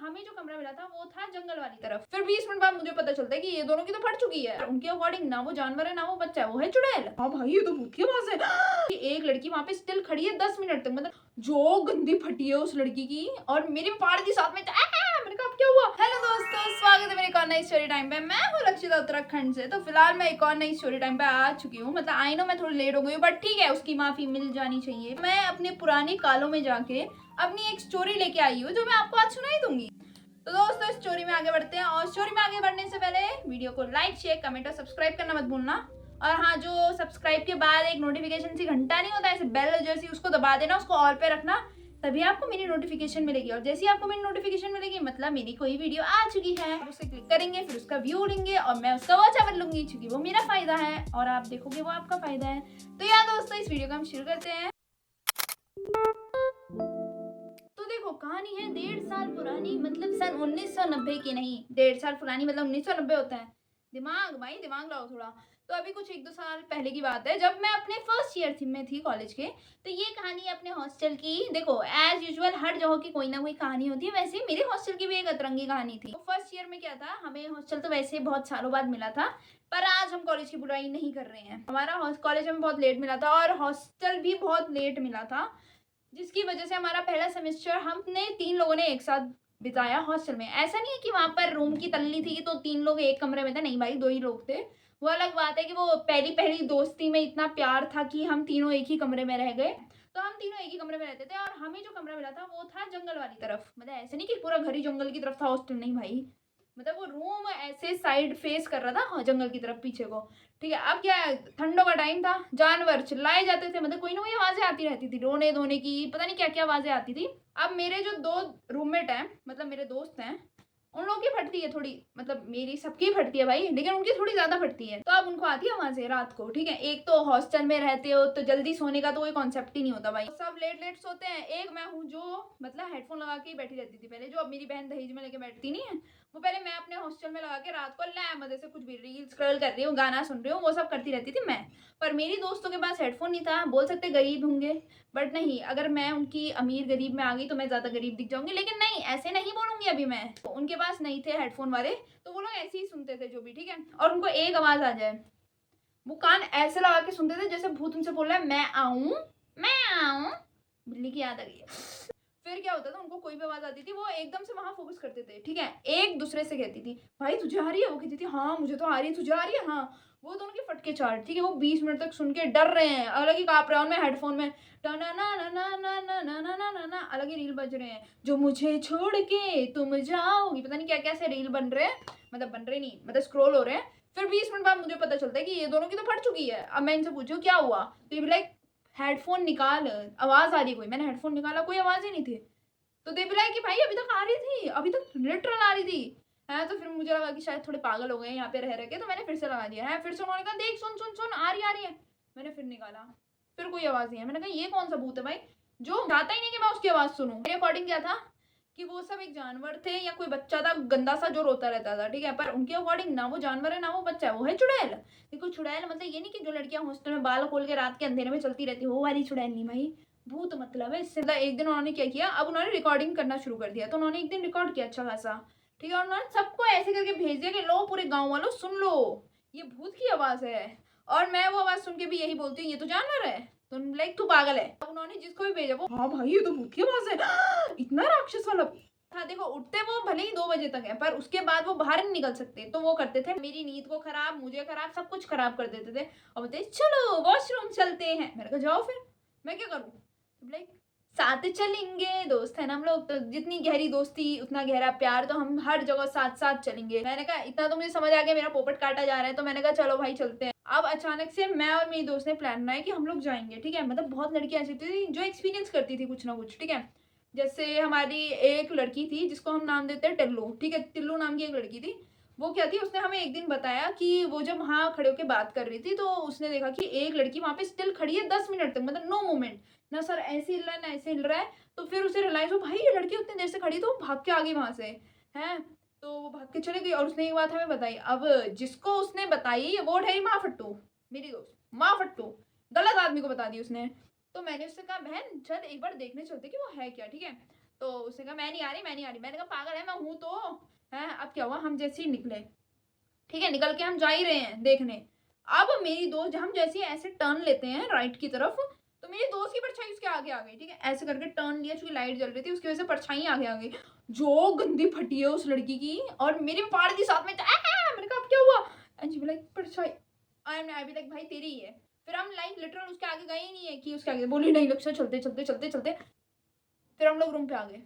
हमें जो कमरा मिला था वो था जंगल वाली तरफ। फिर 20 मिनट बाद मुझे पता चलता है कि ये दोनों की तो फट चुकी है। उनके अकॉर्डिंग ना वो जानवर है ना वो बच्चा है, वो है चुड़ैल। हाँ भाई ये तो भूत की आवाज है। एक लड़की वहां पे स्टिल खड़ी है 10 मिनट तक, मतलब जो गंदी फटी है उस लड़की की, और मेरी पाड़ दी साथ में। मैंने कहा अब क्या हुआ। हेलो दोस्तों, स्वागत है मेरे एक और नई स्टोरी टाइम पे। मैं हूँ रक्षिता उत्तराखंड से। तो फिलहाल मैं एक और नई स्टोरी टाइम पे आ चुकी हूँ। मतलब आई नो मैं थोड़ी लेट हो गई हूँ, बट ठीक है, उसकी माफी मिल जानी चाहिए। मैं अपने पुराने कालों में जाके अपनी एक स्टोरी लेके आई हूँ जो मैं आपको आज सुनाई दूंगी। तो दोस्तों स्टोरी में आगे बढ़ते हैं, और स्टोरी में आगे बढ़ने से पहले वीडियो को लाइक शेयर कमेंट और सब्सक्राइब करना मत भूलना। और हाँ, जो सब्सक्राइब के बाद एक नोटिफिकेशन सी घंटा नहीं होता ऐसे बेल जैसी, उसको दबा देना, उसको ऑल पे रखना, तभी आपको मेरी नोटिफिकेशन मिलेगी। और जैसे ही आपको मेरी नोटिफिकेशन मिलेगी मतलब मेरी कोई वीडियो आ चुकी है, उसे क्लिक करेंगे, फिर उसका व्यू लेंगे और मैं उसका वॉच आवर लूंगी, क्योंकि वो मेरा फायदा है और आप देखोगे वो आपका फायदा है। तो यार दोस्तों, इस वीडियो को हम शुरू करते हैं। तो देखो, कहानी है 1.5 साल पुरानी, मतलब सन 1990 की नहीं। 1.5 साल पुरानी मतलब 1990 होता है। दिमाग भाई, दिमाग लाओ थोड़ा। तो अभी कुछ 1-2 साल पहले की बात है, जब मैं अपने फर्स्ट ईयर में थी कॉलेज के। तो ये कहानी है अपने हॉस्टल की। देखो, एज यूजुअल हर जगह की कोई ना कोई कहानी होती है, वैसे मेरे हॉस्टल की भी एक अतरंगी कहानी थी। तो फर्स्ट ईयर में क्या था, हमें हॉस्टल तो वैसे बहुत सालों बाद मिला था, पर आज हम कॉलेज की बुराई नहीं कर रहे हैं। हमारा कॉलेज हमें बहुत लेट मिला था और हॉस्टल भी बहुत लेट मिला था, जिसकी वजह से हमारा पहला सेमेस्टर हमने 3 लोगों ने एक साथ बिताया हॉस्टल में। ऐसा नहीं है कि वहां पर रूम की तल्ली थी तो 3 लोग एक कमरे में थे, नहीं भाई, 2 ही लोग थे। वो अलग बात है कि वो पहली पहली दोस्ती में इतना प्यार था कि हम तीनों एक ही कमरे में रह गए। तो हम तीनों एक ही कमरे में रहते थे, और हमें जो कमरा मिला था वो था जंगल वाली तरफ। मतलब ऐसे नहीं कि पूरा घर ही जंगल की तरफ था हॉस्टल, नहीं भाई। मतलब वो रूम ऐसे साइड फेस कर रहा था, हाँ, जंगल की तरफ पीछे को। ठीक है, अब क्या है, ठंडों का टाइम था, जानवर चिल्लाए जाते थे, मतलब कोई ना कोई आवाजें आती रहती थी, रोने धोने की, पता नहीं क्या क्या आवाजें आती थी। अब मेरे जो 2 रूममेट हैं, मतलब मेरे दोस्त हैं, उन लोगों की फटती है थोड़ी, मतलब मेरी सबकी फटती है भाई, लेकिन उनकी थोड़ी ज्यादा फटती है। तो अब उनको आती है आवाजें रात को। ठीक है, एक तो हॉस्टल में रहते हो तो जल्दी सोने का तो कोई कॉन्सेप्ट ही नहीं होता भाई, सब लेट लेट सोते हैं। एक मैं हूँ जो मतलब हेडफोन लगा के ही बैठी रहती थी पहले, जो अब मेरी बहन दहेज में लेके बैठती नहीं है, वो पहले मैं अपने हॉस्टल में लगा के रात को लै मजे से कुछ भी रील स्क्रॉल कर रही हूँ, गाना सुन रही हूँ, वो सब करती रहती थी मैं। पर मेरी दोस्तों के पास हेडफोन नहीं था, बोल सकते गरीब होंगे, बट नहीं, अगर मैं उनकी अमीर गरीब में आ गई तो मैं ज्यादा गरीब दिख जाऊंगी, लेकिन नहीं, ऐसे नहीं बोलूंगी अभी मैं। तो उनके पास नहीं थे हेडफोन वाले, तो वो लोग ऐसे ही सुनते थे जो भी, ठीक है। और उनको एक आवाज आ जाए, वो कान ऐसे लगा के सुनते थे जैसे भूत उनसे बोल रहा है मैं आऊं, मैं आऊं। बिल्ली की याद आ गई है। फिर क्या होता था, उनको कोई भी आवाज आती थी वो एकदम से वहां फोकस करते थे। ठीक है, एक दूसरे से कहती थी भाई तुझे आ रही है, वो कहती थी हाँ मुझे तो आ रही है, तुझे आ रही है, हाँ। वो दोनों के फटके चार। ठीक है, वो 20 मिनट तक सुन के डर रहे हैं, अलग ही कांप रहे हैं, उनमें हेडफोन में ना ना ना ना ना ना ना ना ना ना ना ना अलग ही रील बज रहे हैं, जो मुझे छोड़ के तुम जाओगी, पता नहीं क्या क्या से रील बन रहे हैं, मतलब बन रहे नहीं, मतलब स्क्रॉल हो रहे हैं। फिर 20 मिनट बाद मुझे पता चलता है कि ये दोनों की तो फट चुकी है। अब मैं इनसे पूछू क्या हुआ, तो ये लाइक हेडफोन निकाल, आवाज आ रही कोई। मैंने हेडफोन निकाला, कोई आवाज ही नहीं थी। तो दे बिलाई कि भाई अभी तक आ रही थी, अभी तक लिटरल आ रही थी, है। तो फिर मुझे लगा कि शायद थोड़े पागल हो गए यहाँ पे रह रहे के, तो मैंने फिर से लगा दिया है। फिर से उन्होंने कहा देख सुन सुन सुन, आ रही है। मैंने फिर निकाला, फिर कोई आवाज नहीं है। मैंने कहा ये कौन सा भूत है भाई, जो चाहता ही नहीं कि मैं उसकी आवाज सुनूं। मेरे अकॉर्डिंग क्या था कि वो सब एक जानवर थे या कोई बच्चा था गंदा सा जो रोता रहता था। ठीक है, पर उनके अकॉर्डिंग ना वो जानवर है ना वो बच्चा है, वो है चुड़ैल। देखो चुड़ैल मतलब ये नहीं कि जो लड़कियां हॉस्टल में बाल खोल के रात के अंधेरे में चलती रहती, वो वाली चुड़ैल नहीं भाई, भूत मतलब है इससे। एक दिन उन्होंने क्या किया, अब उन्होंने रिकॉर्डिंग करना शुरू कर दिया। तो उन्होंने एक दिन रिकॉर्ड किया अच्छा खासा। ठीक है, और उन्होंने सबको ऐसे करके भेज दिया कि लो पूरे गांव वालों सुन लो, ये भूत की आवाज है। और मैं वो आवाज सुन के भी यही बोलती हूँ ये तो जानवर है, तो लाइक तू पागल है। उन्होंने जिसको भी भेजा वो हाँ भाई ये तो भूत की आवाज है। इतना राक्षस वाला था। देखो, उठते वो भले ही 2 बजे तक है, पर उसके बाद वो बाहर नहीं निकल सकते, तो वो करते थे मेरी नींद को खराब, मुझे खराब, सब कुछ खराब कर देते थे। और बोलते चलो वॉशरूम चलते हैं। मैंने कहा जाओ, फिर मैं क्या करूँ। तो लाइक साथ चलेंगे, दोस्त है ना हम लोग, तो जितनी गहरी दोस्ती उतना गहरा प्यार, तो हम हर जगह साथ साथ चलेंगे। मैंने कहा इतना तो मुझे समझ आ गया मेरा पोपट काटा जा रहा है, तो मैंने कहा चलो भाई चलते हैं। अब अचानक से मैं और मेरी दोस्त ने प्लान बनाया कि हम लोग जाएंगे। ठीक है, मतलब बहुत लड़कियां ऐसी थी जो एक्सपीरियंस करती थी कुछ ना कुछ। ठीक है, जैसे हमारी एक लड़की थी जिसको हम नाम देते हैं टिल्लू। ठीक है, टिल्लू नाम की एक लड़की थी। वो क्या थी, उसने हमें एक दिन बताया कि वो जब वहां खड़े होकर बात कर रही थी तो उसने देखा कि एक लड़की वहां पे स्टिल खड़ी है 10 मिनट तक, मतलब नो मूवमेंट, ना सर ऐसे हिल रहा है ना ऐसे हिल रहा है। तो फिर उसे रियलाइज हो भाई ये लड़की उतनी देर से खड़ी, तो वो भाग के आ गई वहां से, है। तो वो भाग के चली गई, और उसने एक बात हमें बताई। अब जिसको उसने बताई वो ठहरी माँ फट्टू, मेरी दोस्त माँ फट्टू, गलत आदमी को बता दी उसने। तो मैंने उससे कहा बहन चल एक बार देखने चलते कि वो है क्या। ठीक है, तो उसने कहा मैं नहीं आ रही, मैं नहीं आ रही। मैंने कहा पागल है, मैं हूँ तो है। अब क्या हुआ, हम जैसे ही निकले, ठीक है, निकल के हम जा ही रहे हैं देखने। अब मेरी दोस्त, हम जैसे ऐसे टर्न लेते हैं राइट की तरफ, तो मेरी दोस्त की परछाई उसके आगे आ गई, ठीक है, ऐसे करके टर्न लिया, चूंकि लाइट जल रही थी उसकी वजह से परछाई आगे आ गई। जो गंदी फटी है उस लड़की की, और मेरी में पाड़ दी साथ में। मैंने कहा अब क्या हुआ, एंड शी बी लाइक परछाई। आई बी लाइक भाई तेरी ही है। फिर हम लाइक लिटरल उसके आगे गए ही नहीं है कि उसके आगे, बोली नहीं लक्ष्य चलते चलते चलते चलते। फिर हम लोग रूम पे आ गए,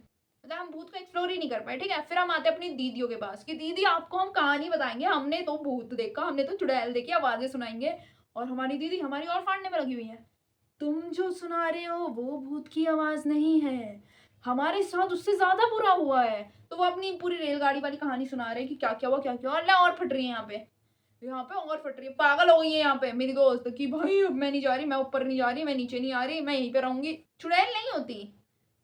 मतलब हम भूत को एक्सप्लोर ही नहीं कर पाए, ठीक है। फिर हम आते अपनी दीदियों के पास कि दीदी आपको हम कहानी बताएंगे, हमने तो भूत देखा, हमने तो चुड़ैल देखी, आवाजें सुनाएंगे। और हमारी दीदी हमारी और फाड़ने में लगी हुई है, तुम जो सुना रहे हो वो भूत की आवाज नहीं है, हमारे साथ उससे ज्यादा बुरा हुआ है। तो वो अपनी पूरी रेलगाड़ी वाली कहानी सुना रहे हैं कि क्या क्या हुआ, क्या क्या हुआ। अल्लाह और फट रही है यहाँ पे और फट रही है, पागल हो गई है यहाँ पे मेरी दोस्त कि भाई अब मैं नहीं जा रही, मैं ऊपर नहीं जा रही, मैं नीचे नहीं आ रही, मैं यहीं पे रहूंगी। चुड़ैल नहीं होती,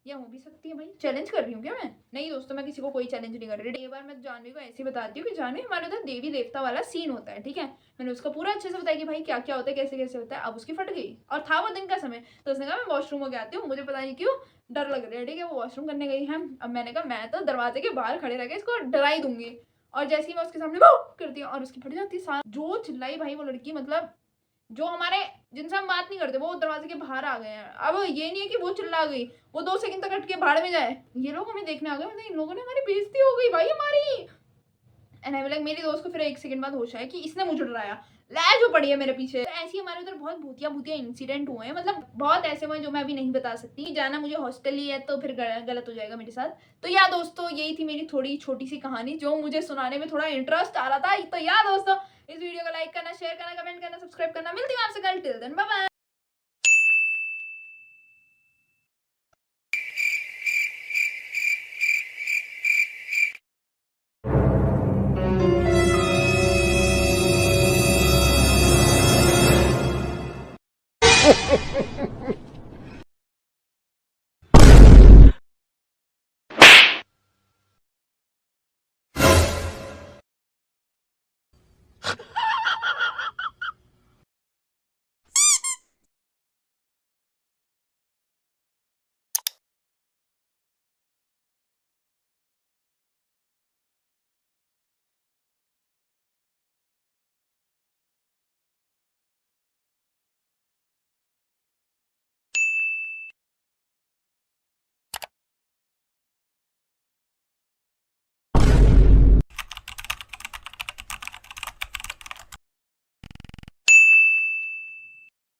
या हो भी सकती है भाई। चैलेंज कर रही हूँ क्या मैं? नहीं दोस्तों, मैं किसी को कोई चैलेंज नहीं कर रही। एक बार मैं जानवी को ऐसे बताती हूँ कि जानवी हमारे उधर देवी देवता वाला सीन होता है, ठीक है। मैंने उसका पूरा अच्छे से बताया कि भाई क्या क्या होता है, कैसे कैसे होता है। अब उसकी फट गई, और था वो दिन का समय, तो उसने कहा मैं वॉशरूम हो के आती हूँ, मुझे पता नहीं क्यों डर लग रहा है, ठीक है। वो वॉशरूम करने गई है। अब मैंने कहा मैं तो दरवाजे के बाहर खड़े रह के इसको डरा ही दूंगी, और जैसे ही मैं उसके सामने करती हूँ और उसकी फट जाती है। जो चिल्लाई भाई वो लड़की, मतलब जो हमारे जिनसे हम बात नहीं करते वो दरवाजे के बाहर आ गए हैं। अब ये नहीं है कि वो चिल्ला गई, वो 2 सेकंड तक हट के भाड़ में जाए, ये लोग हमें देखने आ गए, मतलब इन लोगों ने हमारी बेइज्जती हो गई भाई हमारी। एंड आई लाइक, मेरी दोस्त को फिर 1 सेकंड बाद होश आया कि इसने मुझे डराया, लै जो पड़ी है मेरे पीछे। तो ऐसे ही हमारे उधर बहुत भूतिया भूतिया इंसिडेंट हुए हैं, मतलब बहुत ऐसे हुए जो मैं अभी नहीं बता सकती। जाना मुझे हॉस्टल ही है तो फिर गलत हो जाएगा मेरे साथ। तो या दोस्तों, यही थी मेरी थोड़ी छोटी सी कहानी जो मुझे सुनाने में थोड़ा इंटरेस्ट आ रहा था। तो या दोस्तों, इस वीडियो को लाइक करना, शेयर करना, कमेंट करना, सब्सक्राइब करना। मिलती हूँ आपसे कल, टिल देन बाय बाय।